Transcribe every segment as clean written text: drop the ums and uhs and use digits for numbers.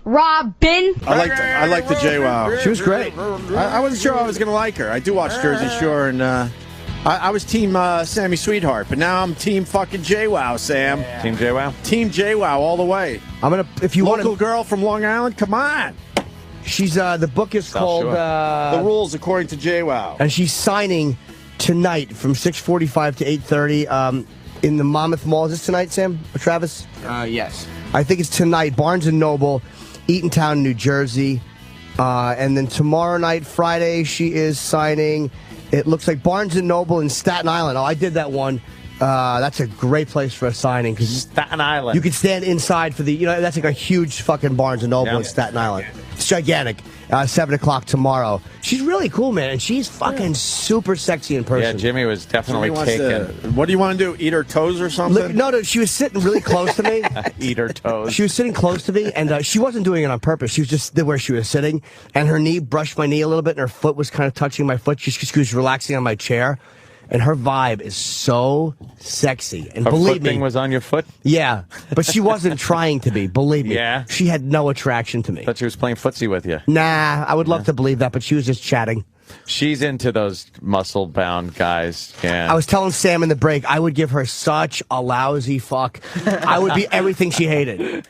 Robin. I like the JWoww. She was great. I wasn't sure I was going to like her. I do watch Jersey Shore, and I was team Sammy Sweetheart, but now I'm team fucking JWoww, Sam. Yeah. Team JWoww? Team JWoww all the way. I'm gonna, if you want Local girl from Long Island, come on. She's the book is called The Rules According to JWoww, and she's signing tonight from 6:45 to 8:30 in the Monmouth Mall. Is this tonight, Sam or Travis? Yes. I think it's tonight. Barnes & Noble, Eatontown, New Jersey. And then tomorrow night, Friday, she is signing. It looks like Barnes & Noble in Staten Island. Oh, I did that one. That's a great place for a signing. Cause Staten Island. You could stand inside for the, that's like a huge fucking Barnes & Noble in Staten Island. It's gigantic. 7 o'clock tomorrow. She's really cool, man, and she's fucking super sexy in person. Yeah, Jimmy was definitely taken. What do you want to do? Eat her toes or something? No, she was sitting really close to me. Eat her toes. She was sitting close to me, and she wasn't doing it on purpose. She was just where she was sitting, and her knee brushed my knee a little bit, and her foot was kind of touching my foot. She was relaxing on my chair. And her vibe is so sexy. And her believe foot me, thing was on your foot? Yeah, but she wasn't trying to be. Believe me. Yeah? She had no attraction to me. I thought she was playing footsie with you. Nah, I would love to believe that, but she was just chatting. She's into those muscle-bound guys. Yeah. I was telling Sam in the break, I would give her such a lousy fuck. I would be everything she hated.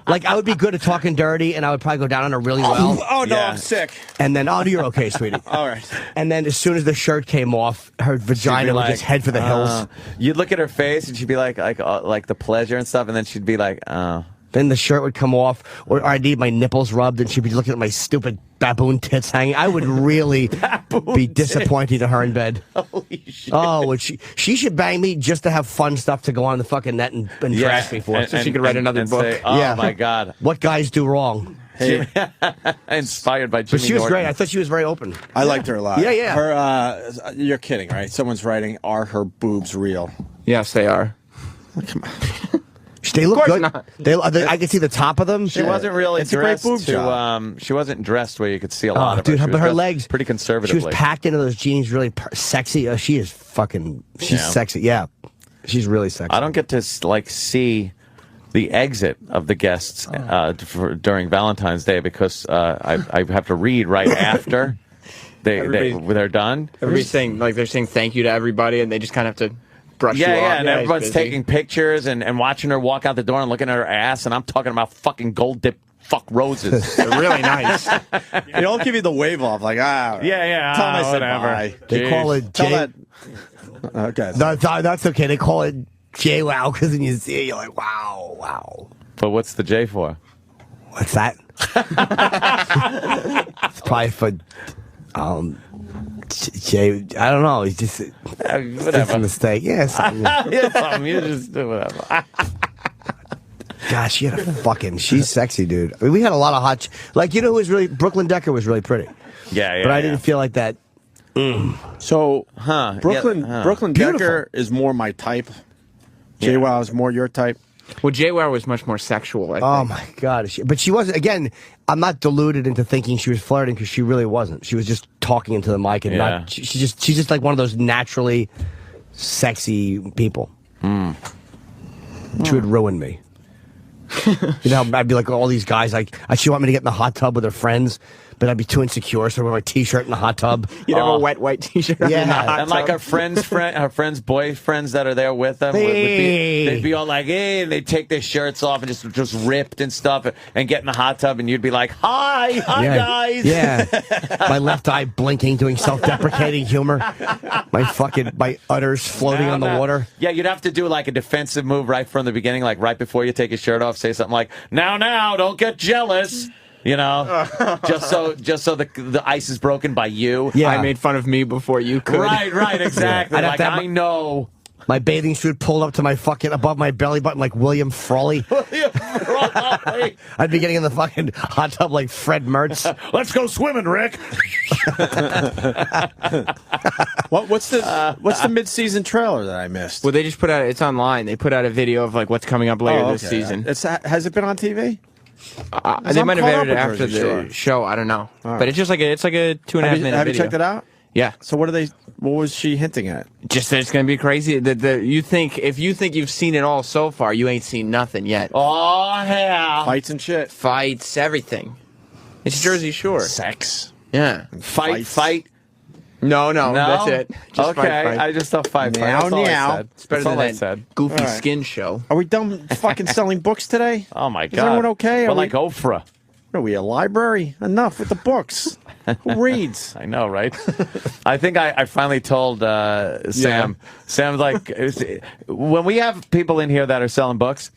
Like, I would be good at talking dirty, and I would probably go down on her really well. Oh, no, I'm sick. And then, oh, you're okay, sweetie. All right. And then as soon as the shirt came off, her vagina would just head for the hills. You'd look at her face, and she'd be like the pleasure and stuff, and then she'd be like, oh. Then the shirt would come off, or I'd need my nipples rubbed, and she'd be looking at my stupid baboon tits hanging. I would really be disappointed to her in bed. Holy shit. Oh, would she should bang me just to have fun stuff to go on the fucking net and trash me for. So she could write another book. Say, oh, my God. What guys do wrong. Hey. Inspired by Jimmy But she was Norton. great. I thought she was very open. I liked her a lot. Yeah, yeah. Her, you're kidding, right? Someone's writing, are her boobs real? Yes, they are. Come on. They look good. Not. I could see the top of them. She wasn't really It's a great dressed boob to. job. She wasn't dressed where you could see a lot of her. Dude, She but was her dressed legs pretty conservatively. She was packed into those jeans, really sexy. She is fucking. She's sexy. Yeah, she's really sexy. I don't get to see the exit of the guests during Valentine's Day because I have to read right after they're done. Everybody's saying they're saying thank you to everybody, and they just kind of have to brush you off. Yeah, and he's everyone's busy. taking pictures and watching her walk out the door and looking at her ass, and I'm talking about fucking gold dip fuck roses. They're really nice. They all give you the wave off, like, yeah, tell them I said whatever. bye. They call it. Tell that. Okay. That's okay. They call it JWoww because when you see it, you're like, wow. But what's the J for? What's that? It's probably for Jay. I don't know. It's just it's a mistake. Yes. You just do whatever. Gosh, she had a fucking. She's sexy, dude. I mean, we had a lot of hot. Who was really Brooklyn Decker was really pretty. Yeah. But I didn't feel like that. So, Brooklyn Brooklyn Decker is more my type. JWoww is more your type. Well, JWoww was much more sexual. I think. Oh my God! But she wasn't. Again, I'm not deluded into thinking she was flirting because she really wasn't. She was just talking into the mic and not. She's just like one of those naturally sexy people. She would ruin me. I'd be like all these guys. She'd want me to get in the hot tub with her friends, but I'd be too insecure, so I'd wear my T-shirt in the hot tub. You'd have a wet white T-shirt. Yeah. In the hot And like tub. her friends' boyfriends that are there with them, they'd be all like, hey, and they'd take their shirts off and just ripped and stuff and get in the hot tub, and you'd be like, hi guys. Yeah. My left eye blinking, doing self-deprecating humor. My udders floating on the water. Yeah, you'd have to do like a defensive move right from the beginning, like right before you take your shirt off, say something like, now, don't get jealous. Just so the ice is broken by you. Yeah. I made fun of me before you could. Right, exactly. I'd have Like, to have I know. My bathing suit pulled up to my fucking above my belly button like William Frawley. I'd be getting in the fucking hot tub like Fred Mertz. Let's go swimming, Rick. What's the mid-season trailer that I missed? Well, they just put out. It's online. They put out a video of like what's coming up later this season. Has it been on TV? They might have caught up aired it with after Jersey the Shore. show. I don't know, All right. but it's just like it's like a 2.5 minute video. Have you checked it out? Yeah. So what was she hinting at? Just that it's going to be crazy. If you think you've seen it all so far, you ain't seen nothing yet. Oh, yeah. Fights and shit. Fights, everything. It's Jersey Shore. Sex. Yeah. Fight. No, that's it. Just okay, fight. I just thought fight. Meow, That's all I meow. said. It's better That's all I than said. that goofy All right. skin show. Are we done fucking selling books today? Oh my God. Is everyone okay? We're Are like we, Oprah. are we a library? Enough with the books. Who reads? I know, right? I think I finally told Sam. Yeah. Sam's like, when we have people in here that are selling books,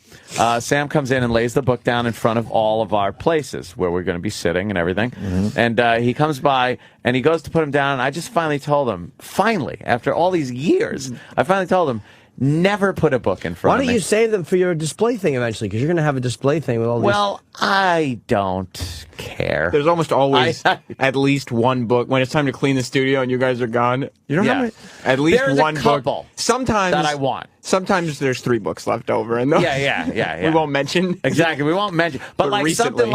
Sam comes in and lays the book down in front of all of our places where we're going to be sitting and everything. Mm-hmm. And he comes by and he goes to put him down. And I just finally told him, after all these years, I finally told him, never put a book in front Why of don't me. you save them for your display thing eventually? Because you're going to have a display thing with all these. Well, I don't care. There's almost always at least one book when it's time to clean the studio and you guys are gone. You don't have it? At least There's one a couple book. Sometimes that I want. Sometimes there's 3 books left over, and Yeah. we won't mention. Exactly, we won't mention. But like recently. something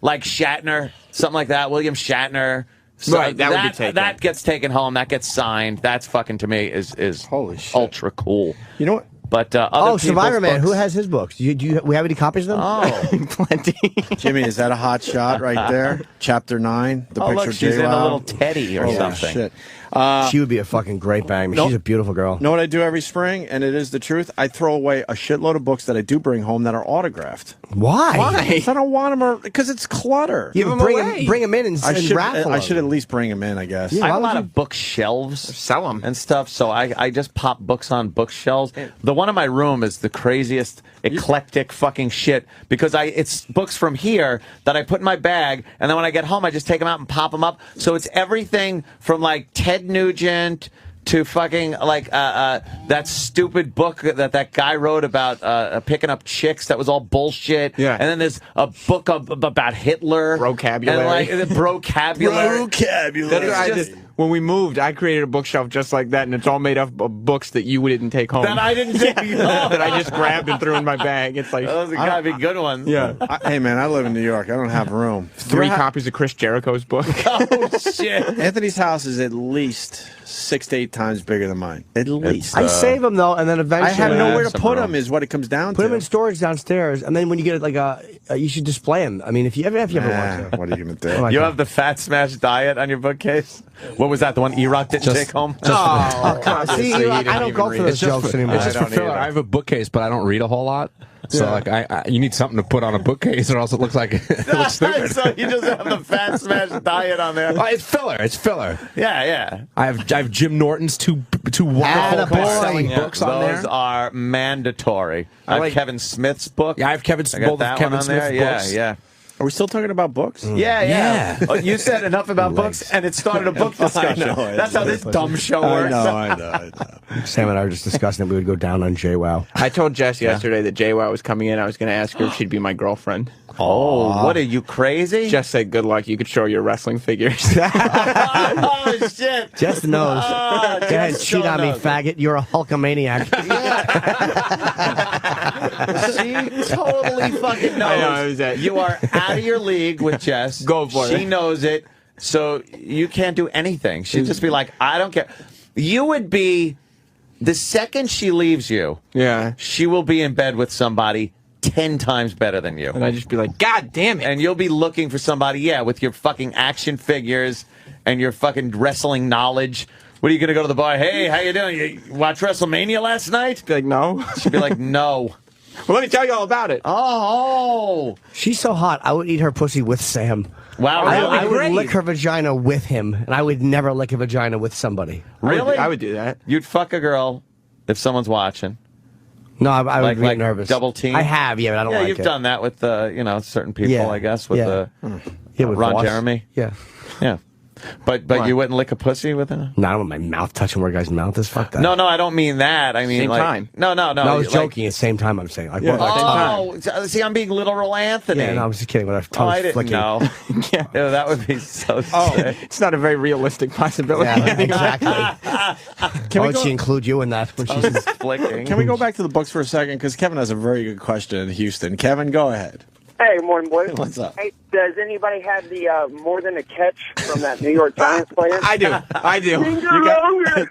like Shatner, something like that, William Shatner. So Right, that would be taken. That gets taken home. That gets signed. That's fucking to me is Holy shit. ultra cool. You know what? But other oh, people's Survivor Man. books- Who has his books? We have any copies of them? Oh, Plenty. Jimmy, is that a hot shot right there? Chapter 9. The oh picture look, of she's in a JWoww. little teddy or Oh, something. shit. She would be a fucking great bang. Nope. She's a beautiful girl. Know what I do every spring, and it is the truth? I throw away a shitload of books that I do bring home that are autographed. Why? Because I don't want them, because it's clutter. You Give 'em bring away. bring them in and raffle I them. should at least bring them in, I guess. Yeah. I have Why a would lot you- of bookshelves. Sell 'em. And stuff, so I just pop books on bookshelves. The one in my room is the craziest, eclectic fucking shit because it's books from here that I put in my bag, and then when I get home, I just take them out and pop them up. So it's everything from like Ted Nugent to fucking like that stupid book that guy wrote about picking up chicks that was all bullshit. Yeah. And then there's a book about Hitler. Vocabulary. And like vocabulary. Vocabulary. That's what I did. When we moved, I created a bookshelf just like that, and it's all made up of books that you didn't take home. That I didn't take home. that I just grabbed and threw in my bag. It's like Those have gotta be good ones. yeah, Hey, man, I live in New York. I don't have room. 3 copies of Chris Jericho's book. Oh shit. Anthony's house is at least 6 to 8 times bigger than mine. At least. I save them though, and then eventually I have nowhere to some put room. them. Is what it comes down put to. them in storage downstairs, and then when you get like you should display them. I mean, if you ever want to. What are you gonna do? Oh, my You God. have the Fat Smash diet on your bookcase? What was that? The one E-Rock didn't take home? Oh, come on. See, I don't go for those jokes anymore. It's just for filler. I have a bookcase, but I don't read a whole lot. So like, you need something to put on a bookcase, or else it looks like it looks stupid. So you just have the Fat Smash diet on there? It's filler. It's filler. Yeah. I have Jim Norton's two wonderful Attaboy. best-selling Yeah, books on those there. are mandatory. I have like- Kevin Smith's book. Yeah, I have I got both that of Kevin one on Smith's there. books. Yeah. Are we still talking about books? Yeah. Yeah. Oh, you said enough about books, and it started a book discussion. know, That's how this dumb show works. I know. Sam and I were just discussing that we would go down on JWoww. I told Jess yesterday that JWoww was coming in. I was going to ask her if she'd be my girlfriend. Oh, what are you crazy? Jess said, "Good luck. You could show your wrestling figures." Oh shit! Jess knows. Ah, Go ahead, Jess cheat so on me, knows. faggot. You're a Hulkamaniac. She totally fucking knows. I know, it was that. You are out of your league with Jess. Go for She it. knows it, so you can't do anything. She'd just be like, I don't care. You would be, the second she leaves you, Yeah. she will be in bed with somebody 10 times better than you. And I'd just be like, "God damn it." And you'll be looking for somebody, with your fucking action figures and your fucking wrestling knowledge. What are you going to go to the bar? Hey, how you doing? You watch WrestleMania last night? Be like, "No." She'd be like, no. Well, let me tell you all about it. Oh. She's so hot, I would eat her pussy with Sam. Wow, I, really? I would great. lick her vagina with him, and I would never lick a vagina with somebody. Really? I would do that. You'd fuck a girl if someone's watching. No, I would Like be nervous. double team? I have, but I don't Yeah, like you've it. done that with certain people, Yeah. I guess, with Yeah. Yeah, with Ron Ross. Jeremy. Yeah. Yeah. But Why? you wouldn't lick a pussy with her? No, I don't want my mouth touching where a guy's mouth is. Fuck that. No, I don't mean that. I mean Same like time. No. No, I was like- joking. At the same time, I'm saying. Like, Yeah. what, See, I'm being literal Anthony. yeah, no, I was just kidding. With our Oh, I tongues didn't flicking. know. Yeah. Ew, that would be so sick. It's not a very realistic possibility. Yeah, exactly. Can Why we would she go? include you in that when she's? Flicking. Can we go back to the books for a second? Because Kevin has a very good question in Houston. Kevin, go ahead. Hey, good morning, boys. What's up? Hey, does anybody have the more than a catch from that New York Giants player? I do. I do.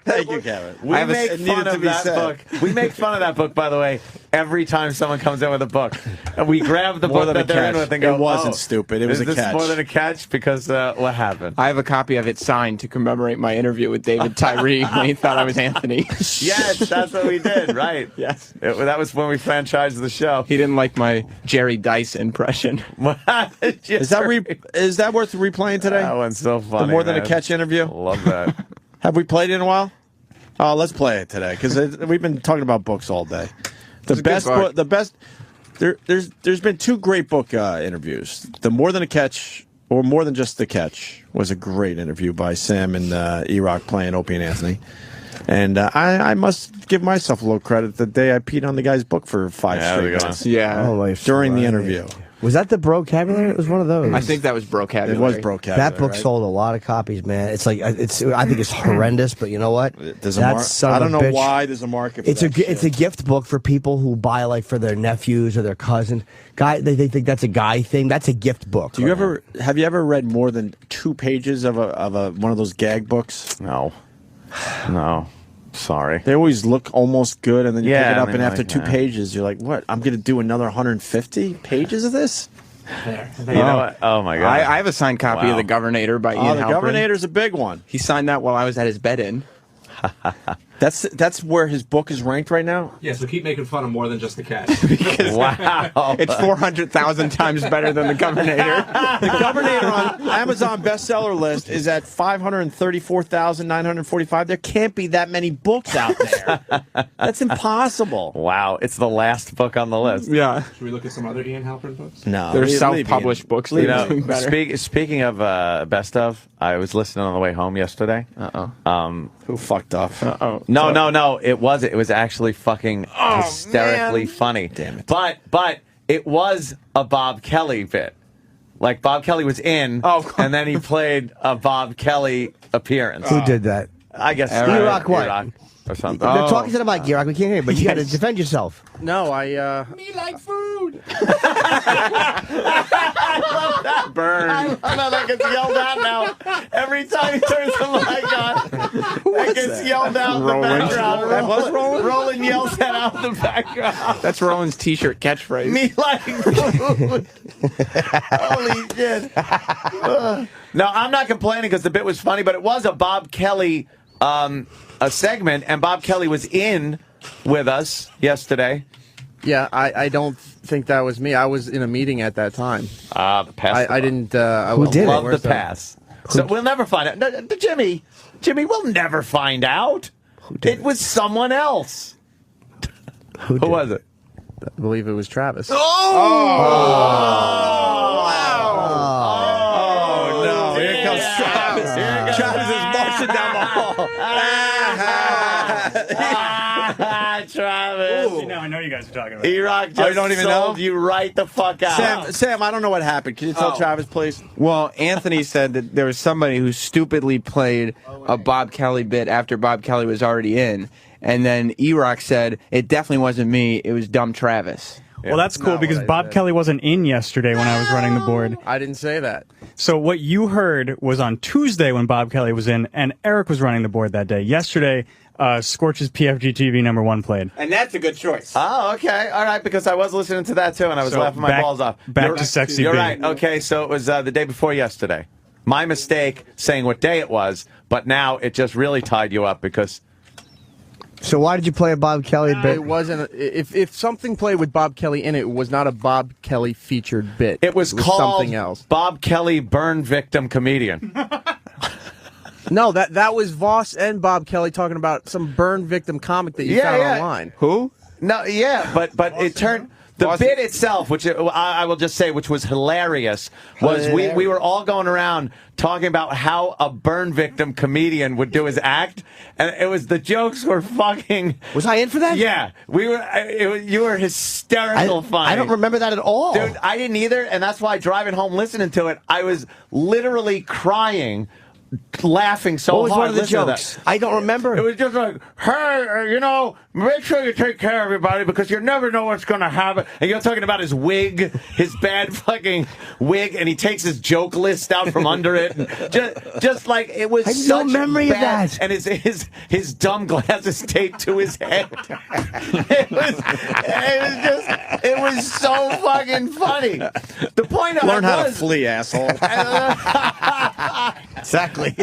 Thank you, Kevin. We make fun of that book. We make fun of that book, by the way, every time someone comes in with a book. And we grab the More book than that a they're in catch. with and go, It wasn't oh, stupid. It was is a this catch. more than a catch? Because what happened? I have a copy of it signed to commemorate my interview with David Tyree when he thought I was Anthony. Yes, that's what we did, right. Yes. That was when we franchised the show. He didn't like my Jerry Dice impression. Is that worth replaying today? That one's so funny. The more than a man. catch interview? Love that. Have we played it in a while? Oh, let's play it today because we've been talking about books all day. The best book. The best. There's been two great book interviews. The More Than a Catch or More Than Just the Catch was a great interview by Sam and E-Rock playing Opie and Anthony. And I must give myself a little credit. The day I peed on the guy's book for 5 straight minutes. Yeah. Oh, my During the right. interview. Was that the Brocabulary? It was one of those. I think that was Brocabulary. It was Brocabulary. That book right? sold a lot of copies, man. It's like I think it's horrendous, but you know what? There's a son I of don't a know bitch. why there's a market for It's that it's a gift book for people who buy like for their nephews or their cousins. They think that's a guy thing. That's a gift book. Do you have you ever read more than 2 pages of a one of those gag books? No. No. Sorry. They always look almost good, and then you Yeah, pick it up, I mean, and after like, 2 pages, you're like, "What? I'm going to do another 150 pages of this?" You know what? Oh, my God. I have a signed copy of The Governor by Ian The Halpern. Governor's a big one. He signed that while I was at his bed-in. That's where his book is ranked right now. Yeah, so keep making fun of More Than Just the Catch. Wow. It's 400,000 times better than The Governor. The Governor on Amazon bestseller list is at 534,945. There can't be that many books out there. That's impossible. Wow. It's the last book on the list. Yeah. Should we look at some other Ian Halpern books? No, They're leave self-published Ian. books. You They're know, doing better. speaking of best of, I was listening on the way home yesterday. Who fucked up? Uh-oh. No. It was actually fucking hysterically funny. Damn it. But it was a Bob Kelly bit. Like Bob Kelly was in, and then he played a Bob Kelly appearance. Who did that? I guess E-Rock what? E-Rock or something. They're talking to the mic, E-Rock. We can't hear you, but you got to defend yourself. No, I Me like food. Burn. I know that gets yelled out now. Every time he turns the mic on, that gets yelled out in the background. That was Roland? Roland yells that out in the background. That's Roland's T-shirt catchphrase. Me like food. Holy shit. No, I'm not complaining because the bit was funny, but it was a Bob Kelly a segment, and Bob Kelly was in with us yesterday. yeah, I don't think that was me. I was in a meeting at that time. The pass. I didn't. I Who did it? love the pass. So we'll never find out. No, Jimmy, we'll never find out. It was someone else. Who Who was it? I believe it was Travis. Oh no! Here comes Travis. Travis is marching down the hall. Travis. Now I know you guys are talking about. E-Rock just you don't even sold know? you right the fuck out. Sam, I don't know what happened. Can you tell Travis, please? Well, Anthony said that there was somebody who stupidly played a Bob Kelly bit after Bob Kelly was already in. And then E-Rock said, it definitely wasn't me, it was dumb Travis. Well, that's cool because Bob Kelly wasn't in yesterday when I was running the board. I didn't say that. So what you heard was on Tuesday when Bob Kelly was in, and Eric was running the board that day. Yesterday, Scorch's PFG TV #1 played. And that's a good choice. Oh, okay. All right, because I was listening to that too, and I was So laughing my back- balls off. back to Sexy You're B. right. Okay, so it was the day before yesterday. My mistake saying what day it was, but now it just really tied you up because... So why did you play a Bob Kelly bit? It wasn't. If something played with Bob Kelly in it, it was not a Bob Kelly featured bit. It was called something else. Bob Kelly Burn Victim Comedian. No, that was Voss and Bob Kelly talking about some burn victim comic that you found online. Who? No, yeah, but it turned... The bit itself, which I will just say, which was hilarious, was we were all going around talking about how a burn victim comedian would do his act, and it was the jokes were fucking. Was I in for that? Yeah, we were. You were hysterical funny. I don't remember that at all. Dude, I didn't either, and that's why driving home listening to it, I was literally crying laughing so What was hard. one of the Listen to jokes? that. I don't remember. It was just like, hey, make sure you take care of everybody because you never know what's going to happen. And you're talking about his wig, his bad fucking wig, and he takes his joke list out from under it. Just like it was. I have such no memory of bad, that. And his dumb glasses taped to his head. It was so fucking funny. The point of Learn it how to was, flee, asshole. Exactly.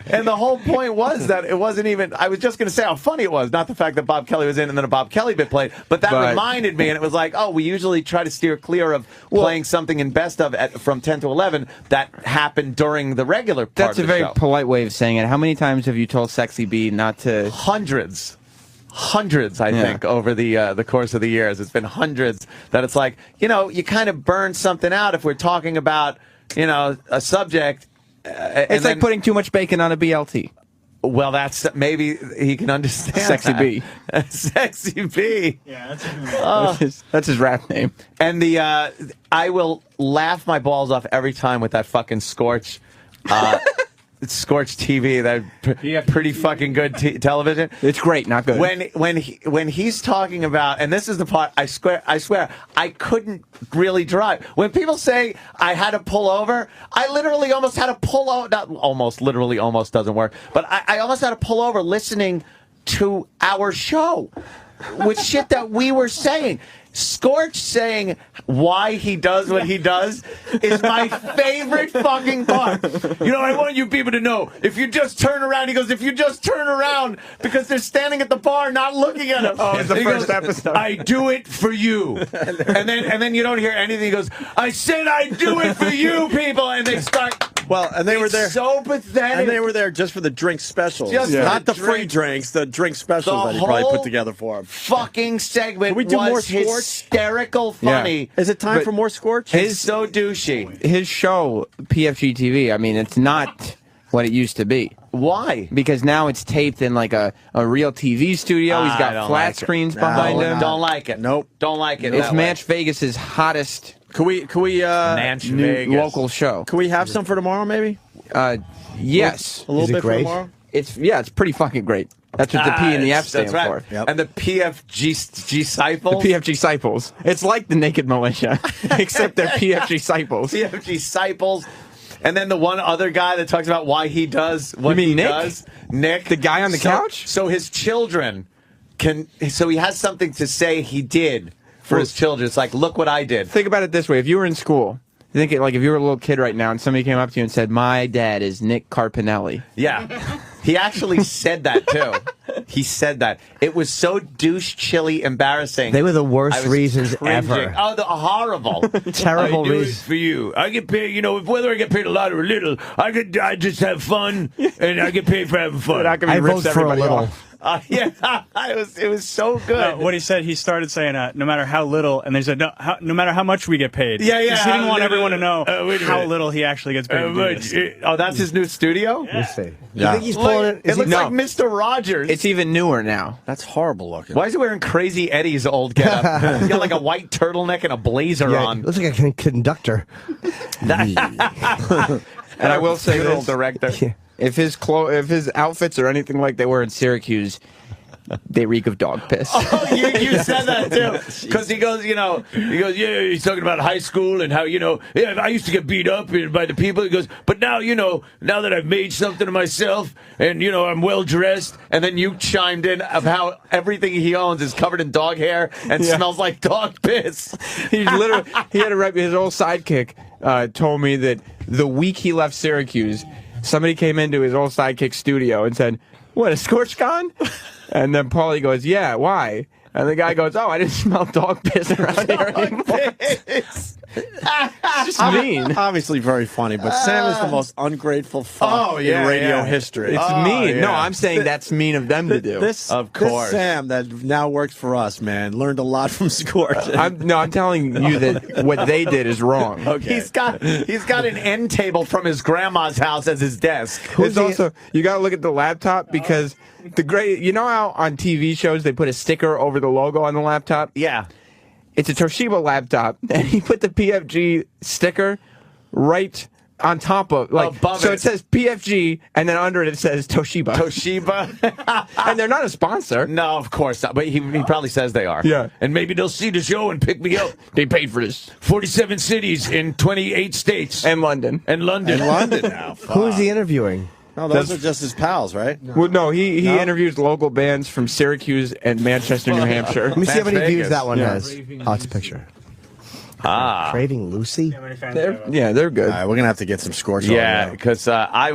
and the whole point was that it wasn't even. I was just going to say how funny it was, not the fact that Bob Kelly was in and then a Bob Kelly bit played. But that reminded me, and it was like, oh, we usually try to steer clear of playing something in best of from 10 to 11 that happened during the regular part That's of a the very show. polite way of saying it. How many times have you told Sexy B not to? Hundreds, I think, over the course of the years. It's been hundreds that it's like, you kind of burn something out if we're talking about, a subject. It's like putting too much bacon on a BLT. Well, that's maybe he can understand. Sexy that. B. Sexy B. Yeah, That's his rap name. And I will laugh my balls off every time with that fucking Scorch. Scorch TV, that pretty fucking good television. It's great, not good. When he's talking about, and this is the part I swear I couldn't really drive. When people say I had to pull over, I literally almost had to pull over. Not almost, literally, almost doesn't work. But I almost had to pull over listening to our show with shit that we were saying. Scorch saying why he does what he does is my favorite fucking part. I want you people to know, if you just turn around, he goes, if you just turn around, because they're standing at the bar not looking at him. Oh, it's the first episode. I do it for you. And then you don't hear anything. He goes, I said I do it for you people. And they start. Well, and they were there. So pathetic. And they were there just for the drink specials. Just Not for the free drinks, the drink specials that he probably put together for him. Fucking segment. Can we do was more Scorch? Hysterical funny. Is it time for more Scorch? It's so douchey. His show, PFG TV, I mean, it's not what it used to be. Why? Because now it's taped in like a real TV studio. He's got flat screens behind him. Don't like it. Nope. Don't like it. It's that Match Vegas's hottest Can we Match new Vegas. local show. can we have some for tomorrow maybe? Yes. A little Is it bit great? for tomorrow? It's pretty fucking great. That's what the P and the F stand That's right. for. Yep. And the PFG disciples. The PFG disciples. It's like the Naked Militia, except they're PFG disciples. PFG disciples. And then the one other guy that talks about why he does what You mean he Nick? does. Nick. The guy on the couch? So his children so he has something to say he did for his children. It's like, look what I did. Think about it this way: if you were in school, think like if you were a little kid right now, and somebody came up to you and said, "My dad is Nick Carpinelli." Yeah. He actually said that, too. He said that. It was so douche-chilly embarrassing. They were the I worst was reasons cringing. ever. Oh, the horrible. Terrible I do it reasons. for you. I get paid, whether I get paid a lot or a little, I just have fun, and I get paid for having fun. I vote for a little. Yeah, it was so good. What he said, he started saying, no matter how little, and they said, no matter how much we get paid. Yeah, yeah. 'Cause he didn't want everyone to know wait a how minute. little he actually gets paid. To do this. Oh, that's his new studio? Let's see. Yeah. You think he's pulling it? It looks No. like Mr. Rogers. It's even newer now. That's horrible looking. Why is he wearing Crazy Eddie's old getup? He's got like a white turtleneck and a blazer Yeah, on. looks like a conductor. And I will say Funeral this: director. Yeah. if his outfits are anything like they were in Syracuse, they reek of dog piss. Oh, you said that too, because he goes, yeah, he's talking about high school and how, yeah, I used to get beat up by the people. He goes, but now, now that I've made something of myself and, I'm well dressed, and then you chimed in of how everything he owns is covered in dog hair and smells like dog piss. He had his old sidekick told me that the week he left Syracuse, somebody came into his old sidekick studio and said, "What, a Scorch gone?" And then Paulie goes, "Yeah, why?" And the guy goes, "Oh, I didn't smell dog piss around here anymore." It's just mean. Obviously very funny, but Sam is the most ungrateful fuck in radio history. It's mean. No, I'm saying that's mean of them to do. Of course. This Sam that now works for us, man, learned a lot from Scorch. I'm telling you that what they did is wrong. Okay. He's got an end table from his grandma's house as his desk. It's also, you got to look at the laptop because you know how on TV shows they put a sticker over the logo on the laptop? Yeah. It's a Toshiba laptop, and he put the PFG sticker right on top of Above so it. it says PFG and then under it says Toshiba. Toshiba. And they're not a sponsor. No, of course not. But he probably says they are. Yeah. And maybe they'll see the show and pick me up. They paid for this. 47 cities in 28 states. And London. And London. In London now. Who is he interviewing? No, those are just his pals, right? Well, no, he interviews local bands from Syracuse and Manchester, New Hampshire. Let me see how many Las views Vegas. that one Yeah. has. Oh, it's a picture. Ah. Craving Lucy? They're good. All right, we're gonna have to get some Scorch. Yeah, because I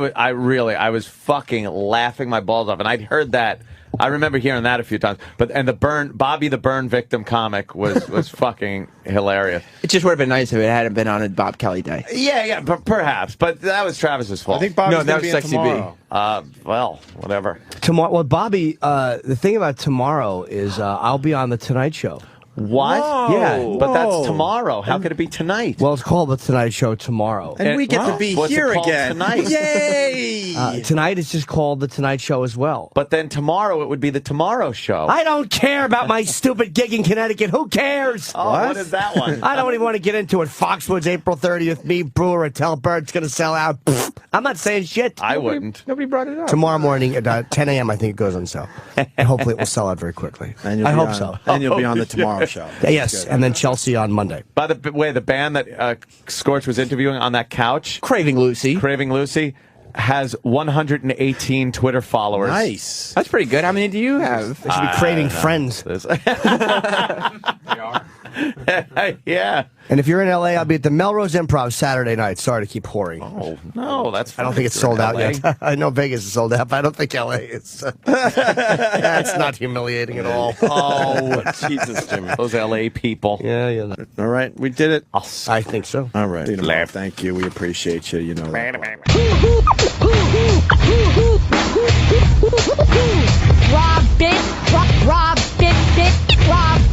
was fucking laughing my balls off, and I'd heard that. I remember hearing that a few times. Bobby the burn victim comic was fucking hilarious. It just would have been nice if it hadn't been on a Bob Kelly day. Yeah, perhaps, but that was Travis's fault. I think Bobby's No, that gonna was be in Sexy B. tomorrow. Well, whatever. Tomorrow. Well, Bobby, the thing about tomorrow is I'll be on The Tonight Show. What? Whoa. Yeah, but that's Whoa. tomorrow. How could it be tonight? Well, it's called The Tonight Show tomorrow. And we get to be What's it here called again. tonight? Yay! Tonight is just called The Tonight Show as well. But then tomorrow it would be the Tomorrow Show. I don't care about my stupid gig in Connecticut. Who cares? what is that one? I don't even want to get into it. Foxwoods, April 30th. Me, Brewer, and Telbird's going to sell out. Pfft, I'm not saying shit. I wouldn't. Nobody brought it up. Tomorrow morning at 10 a.m. I think it goes on sale. And hopefully it will sell out very quickly. And you'll I be hope on- so. And you'll be on the Tomorrow Show. Yes, and then Chelsea on Monday. By the way, the band that Scorch was interviewing on that couch, Craving Lucy. Craving Lucy, has 118 Twitter followers. Nice. That's pretty good. How many do you have? They should be craving friends. Yeah. And if you're in LA, I'll be at the Melrose Improv Saturday night. Sorry to keep whoring. Oh, no, that's I don't think it's sold out yet. I know Vegas is sold out, but I don't think LA is. That's not humiliating at all. Oh, Jesus, Jimmy. Those LA people. Yeah, yeah. All right, we did it. I think so. All right. Thank you. We appreciate you. You know that. Robin, Robin, Robin, Robin.